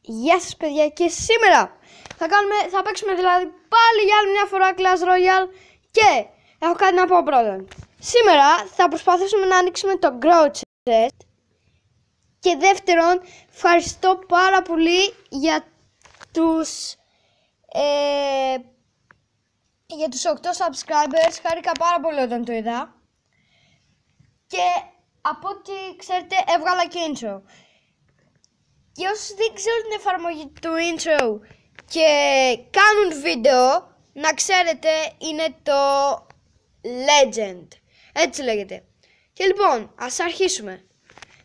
Γεια σας παιδιά, και σήμερα θα παίξουμε δηλαδή πάλι για άλλη μια φορά Clash Royale. Και έχω κάτι να πω πρώτον. Σήμερα θα προσπαθήσουμε να ανοίξουμε το Grow Chest. Και δεύτερον, ευχαριστώ πάρα πολύ για τους 8 subscribers. Χάρηκα πάρα πολύ όταν το είδα. Και από ό,τι ξέρετε έβγαλα και intro. Και όσοι δεν ξέρουν την εφαρμογή του intro και κάνουν βίντεο, να ξέρετε είναι το Legend. Έτσι λέγεται. Και λοιπόν, ας αρχίσουμε.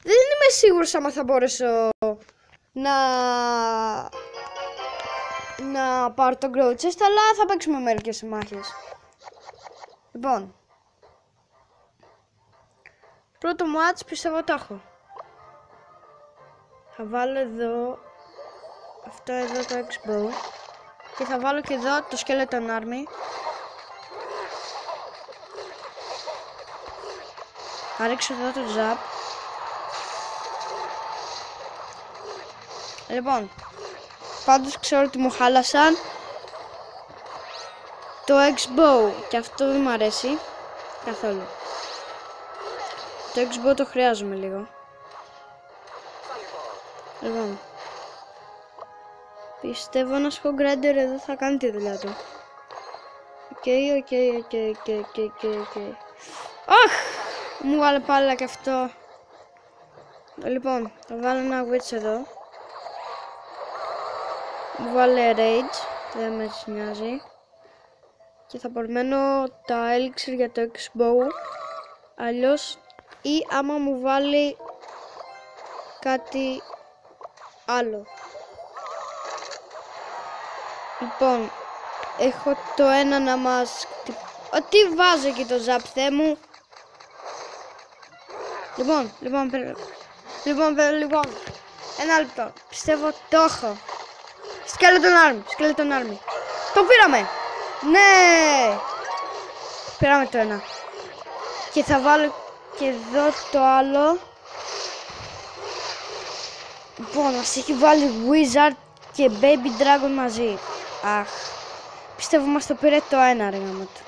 Δεν είμαι σίγουρος άμα θα μπορέσω να πάρω το Grow Chest, αλλά θα παίξουμε μερικές μάχες. Λοιπόν, πρώτο match πιστεύω το έχω. Θα βάλω εδώ αυτό εδώ το X-Bow και θα βάλω και εδώ το Skeleton Army. Θα ρίξω εδώ το Zap. Λοιπόν, πάντως ξέρω ότι μου χάλασαν το X-Bow και αυτό δεν μου αρέσει καθόλου. Το X-Bow το χρειάζομαι λίγο. Λοιπόν, πιστεύω ένα Hog Rider εδώ θα κάνει τη δουλειά του. Οκ. Αχ! Μου βάλε πάλι και αυτό. Λοιπόν, θα βάλω ένα Witch εδώ. Μου βάλε Rage, δεν με νοιάζει. Και θα περιμένω τα Elixir για το X-Bow. Αλλιώς, ή άμα μου βάλει κάτι άλλο. Λοιπόν, έχω το ένα να μας... Τι βάζω εκεί το Zap, Θεέ μου. Λοιπόν, ένα λεπτό. Πιστεύω το έχω. Skeleton Army. Το πήραμε. Ναι. Πήραμε το ένα. Και θα βάλω και εδώ το άλλο. Λοιπόν, μας έχει βάλει Wizard και Baby Dragon μαζί. Αχ. Πιστεύω μας το πήρε το ένα, ρε γάμο του.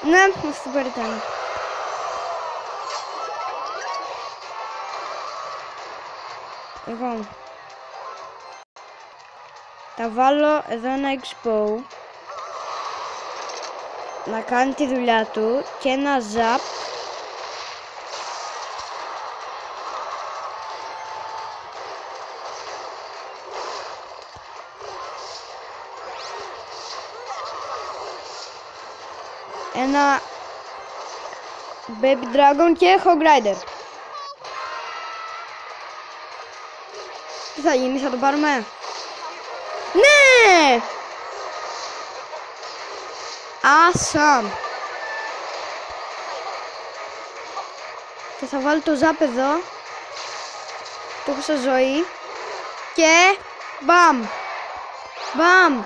Ναι, μας το πήρε το ένα. Λοιπόν, θα βάλω εδώ ένα X-Bow να κάνει τη δουλειά του και ένα Zap. Ένα Baby Dragon και Hog Rider. Τι θα γίνει, θα το πάρουμε? Ναι! Awesome! Και θα βάλω το Zap εδώ. Το έχω σε ζωή. Και μπαμ! Μπαμ!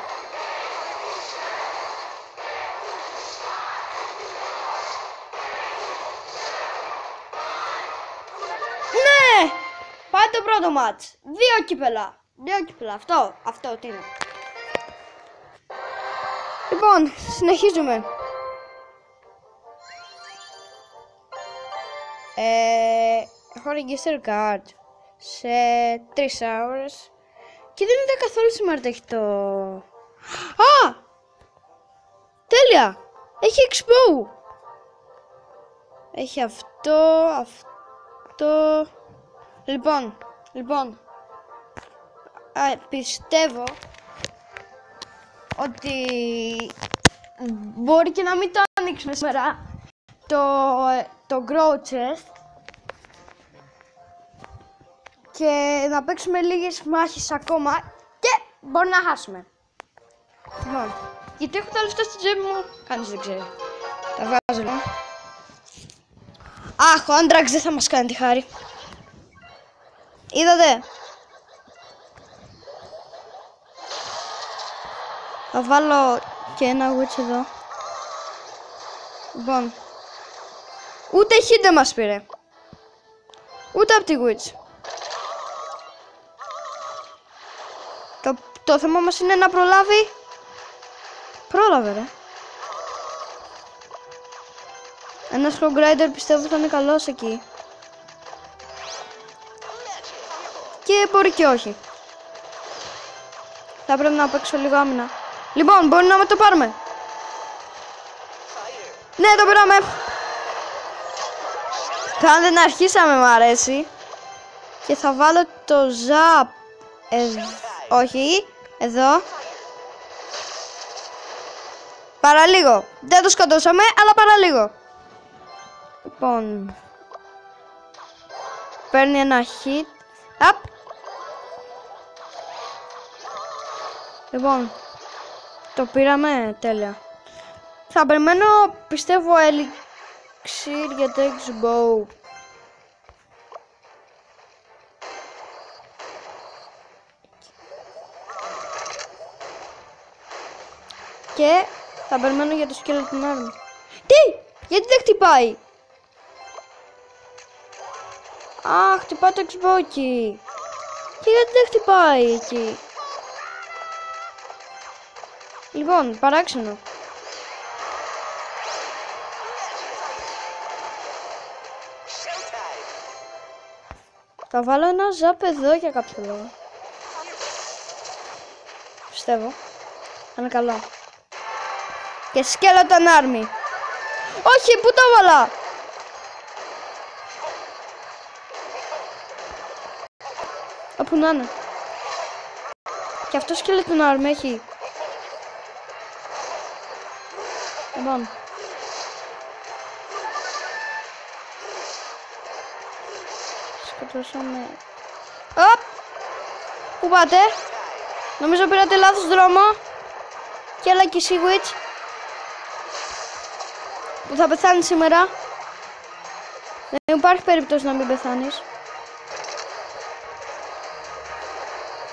Ναι! Πάει το πρώτο μάτς. 2 κύπελα. Αυτό τι είναι. Λοιπόν, συνεχίζουμε. Έχω register card σε 3 hours. Και δεν είδα καθόλου συμμετέχει. Α! Τέλεια! Έχει X-Bow. Έχει αυτό. Λοιπόν. Πιστεύω ότι μπορεί και να μην το ανοίξουμε σήμερα το Grow Chest και να παίξουμε λίγες μάχες ακόμα και μπορεί να χάσουμε. Λοιπόν, γιατί έχω τα λεφτά στη τσέπη μου, κανείς δεν ξέρει. Τα βγάζω λοιπόν. Αχ, ο Andrax δεν θα μας κάνει τη χάρη. Είδατε? Θα βάλω και ένα Witch εδώ. Λοιπόν, ούτε hit δεν μας πήρε. Ούτε από τη Witch. Το θέμα μας είναι να προλάβει. Πρόλαβε ρε. Ένας Hog Rider πιστεύω θα είναι καλός εκεί. Και μπορεί και όχι. Θα πρέπει να παίξω λίγο άμυνα. Λοιπόν, μπορεί να με το πάρουμε. Ναι, το πήραμε. Αν δεν αρχίσαμε μ' αρέσει. Και θα βάλω το ζαπ. Όχι, εδώ. Παραλίγο. Δεν το σκοτώσαμε, αλλά παραλίγο. Λοιπόν. Παίρνει ένα hit. Απ. Λοιπόν. Το πήραμε, τέλεια. Θα περιμένω, πιστεύω, elixir για το X-Bow. Και θα περιμένω για το skeleton arm. Τι! Γιατί δεν χτυπάει! Α, χτυπάει το X-Bow εκεί. Και γιατί δεν χτυπάει εκεί. Λοιπόν, παράξενο. Θα βάλω ένα ζαπ εδώ για κάποιο λόγο. Πιστεύω. Θα είναι καλό. Και skeleton army. Όχι, πού το έβαλα! Όπου να είναι. Και αυτό skeleton army έχει. Λοιπόν. Σκοτώσαμε. Οπ! Πού πάτε? Νομίζω πήρατε λάθος δρόμο. Και έλα και Seawitch. Που θα πεθάνει σήμερα. Δεν υπάρχει περίπτωση να μην πεθάνεις.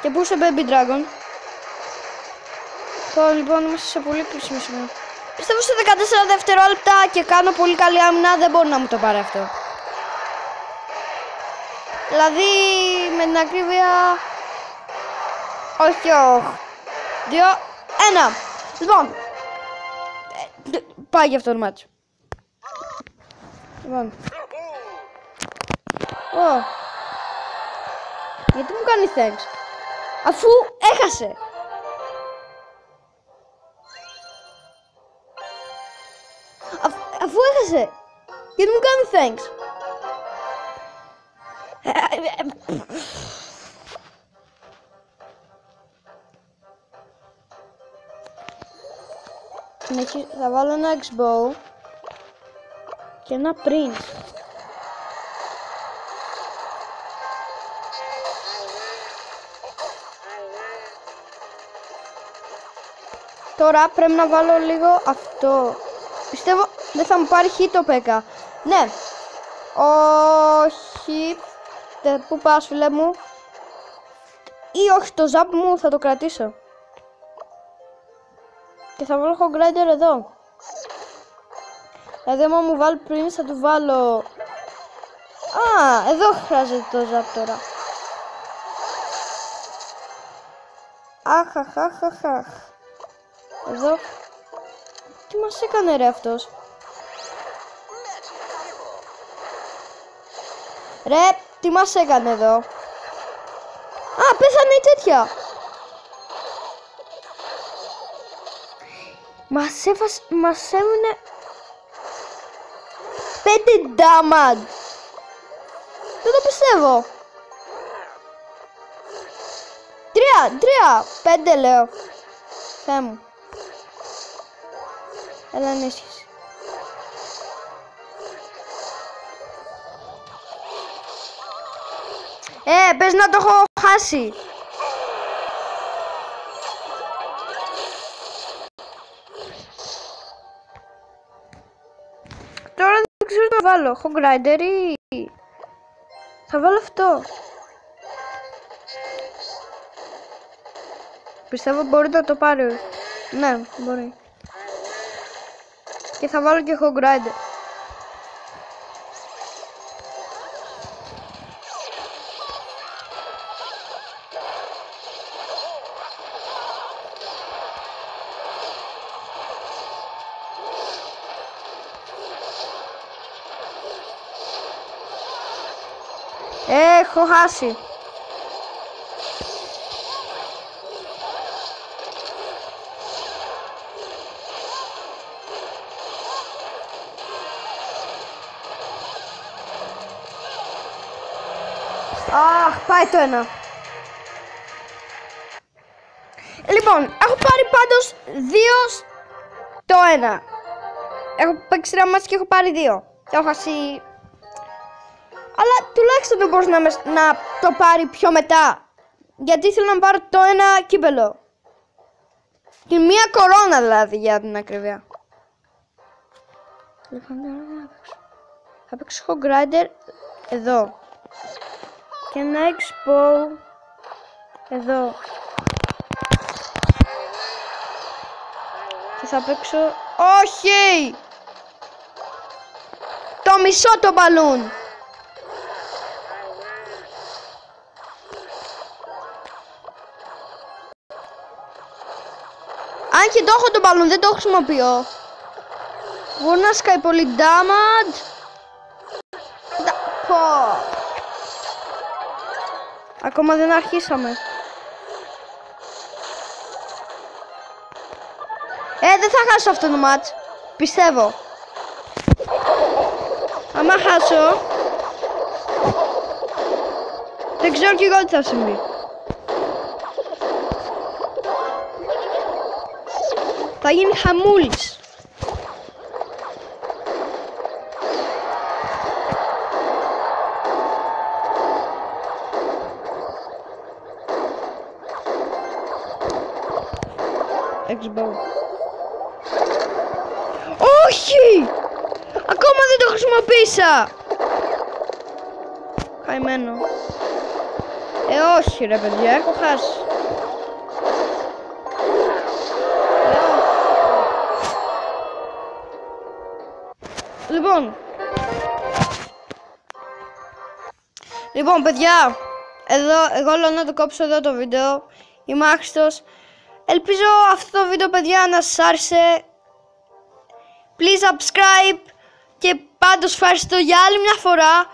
Και πού είσαι Baby Dragon? Τώρα λοιπόν είμαστε σε πολύ κρίσιμο σημείο. Πιστεύω σε 14 δευτερόλεπτα και κάνω πολύ καλή άμυνα, δεν μπορεί να μου το πάρει αυτό. Δηλαδή με την ακρίβεια. Όχι, όχι. 2, 1. Λοιπόν. Πάει για αυτό το μάτσο. Λοιπόν. Γιατί μου κάνει thanks? Αφού έχασε. Αφού έχασε. Γιατί μου κάνει thanks? Θα βάλω ένα X-Bow και ένα Prince. Τώρα πρέπει να βάλω λίγο αυτό. Πιστεύω δεν θα μου πάρει hit το P.E.K.K.A. Ναι. Όχι. Πού πας φίλε μου? Ή όχι, το zap μου θα το κρατήσω. Και θα βάλω Hog Rider εδώ. Δηλαδή άμα μου βάλει Prince θα του βάλω. Α, εδώ χρειάζεται το zap τώρα. Αχ. Εδώ. Τι μας έκανε ρε αυτός? Ρε, τι μας έκανε εδώ? Α, πέθανε η τέτοια. Μας έμεινε 5 damage. Δεν το πιστεύω. 5 λέω. Θεέ μου. Έλα ενίσχυση. Πες να το έχω χάσει. Τώρα δεν ξέρω τι θα βάλω. Hog Rider ή... Θα βάλω αυτό. Πιστεύω μπορεί να το πάρει. Ναι, μπορεί. Και θα βάλω και Hog Rider. Έχω χάσει. Αχ, πάει το ένα. Λοιπόν, έχω πάρει πάντως 2 το 1. Έχω παίξει ένα μάτς και έχω πάρει 2. Έχω χάσει. Αλλά τουλάχιστον δεν μπορούσε να το πάρει πιο μετά. Γιατί ήθελα να πάρω το ένα κύπελο. Και μία κορώνα δηλαδή, για την ακρίβεια. Θα παίξω Hog Rider εδώ. Και ένα Expo εδώ. Και θα παίξω... Όχι! Το μισό το μπαλούν! Αν και το έχω το μπαλούν, δεν το χρησιμοποιώ. Μπορεί να σκάει πολύ damage. Ακόμα δεν αρχίσαμε. Δεν θα χάσω αυτό το match. Πιστεύω. Άμα χάσω, δεν ξέρω και εγώ τι θα συμβεί. Θα γίνει χαμούλης. Όχι! Ακόμα δεν το χρησιμοποίησα! Καημένο. Όχι ρε παιδιά, έχω χάσει. Λοιπόν παιδιά, εγώ λέω να το κόψω εδώ το βίντεο. Είμαι άχρηστος. Ελπίζω αυτό το βίντεο παιδιά να σας άρεσε. Please subscribe. Και πάντως ευχαριστώ για άλλη μια φορά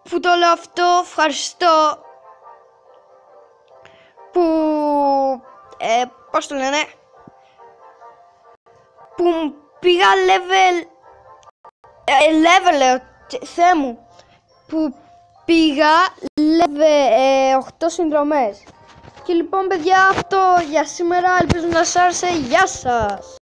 που το λέω αυτό. Ευχαριστώ που πώς το λένε, που πήγα level λέω, Θεέ μου, που πήγα level 8 συνδρομές. Και λοιπόν παιδιά, αυτό για σήμερα, ελπίζω να σας άρεσε. Γεια σας!